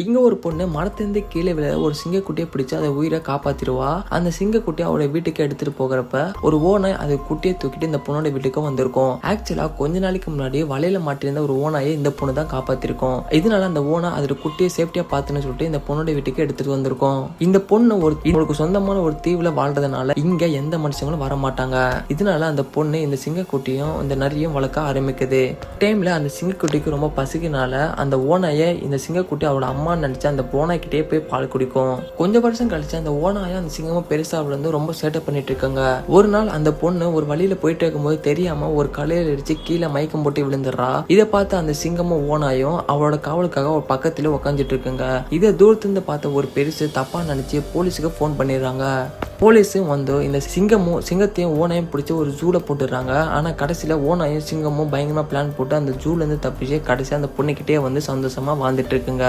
இங்க ஒரு பொண்ணு மரத்திலிருந்து கீழே விழ ஒரு சிங்கக்குட்டியை பிடிச்சு அதை உயிரை காப்பாத்திடுவா. அந்த சிங்கக்குட்டியை அவளோட வீட்டுக்கு எடுத்துட்டு போகிறப்ப ஒரு ஓனாய் அது குட்டியை தூக்கிட்டு இந்த பொண்ணோட வீட்டுக்கு வந்திருக்கும். ஆக்சுவலா கொஞ்ச நாளைக்கு முன்னாடி வலையில மாட்டிருந்த ஒரு ஓனாயை இந்த பொண்ணு தான் காப்பாத்திருக்கும். இதனால அந்த ஓனா அதோட குட்டியை சேஃப்டியா பாத்துன்னு சொல்லிட்டு இந்த பொண்ணோட வீட்டுக்கு எடுத்துட்டு வந்திருக்கும். இந்த பொண்ணு ஒரு சொந்தமான ஒரு தீவுல வாழ்றதுனால இங்க எந்த மனுஷங்களும் வர மாட்டாங்க. இதனால அந்த பொண்ணு இந்த சிங்கக்குட்டியும் இந்த நரியும் வளர்க்க ஆரம்பிக்குது. டைம்ல அந்த சிங்கக்குட்டிக்கு ரொம்ப பசிக்கினால அந்த ஓனாயை இந்த சிங்கக்குட்டி அவளோட அம்மா நினைச்சு அந்த ஓனாய்கிட்டே போய் பால் குடிக்கும். கொஞ்சம் வருஷம் கழிச்சு அந்த ஓனாயும் அந்த சிங்கமும் பெருசா விழுந்து ரொம்ப சேட்டை பண்ணிட்டு இருக்காங்க. ஒரு நாள் அந்த பொண்ணு ஒரு வழியில போயிட்டு இருக்கும்போது தெரியாம ஒரு கலையில அடிச்சு கீழே மயக்கம் போட்டு விழுந்துடுறா. இதை பார்த்து அந்த சிங்கமும் ஓனாயும் அவளோட காவலுக்காக ஒரு பக்கத்துல உட்காந்துட்டு இருக்குங்க. இதை தூரத்திலிருந்து பார்த்த ஒரு பெருசு தப்பா நினைச்சு போலீஸுக்கு போன் பண்ணிடுறாங்க. போலீஸும் வந்து இந்த சிங்கத்தையும் ஓனாயும் பிடிச்சி ஒரு ஜூல போட்டுடுறாங்க. ஆனா கடைசியில ஓனாயும் சிங்கமும் பயங்கரமா பிளான் போட்டு அந்த ஜூல இருந்து தப்பிச்சு கடைசியா அந்த பொண்ணுகிட்டே வந்து சந்தோஷமா வாழ்ந்துட்டு இருக்குங்க.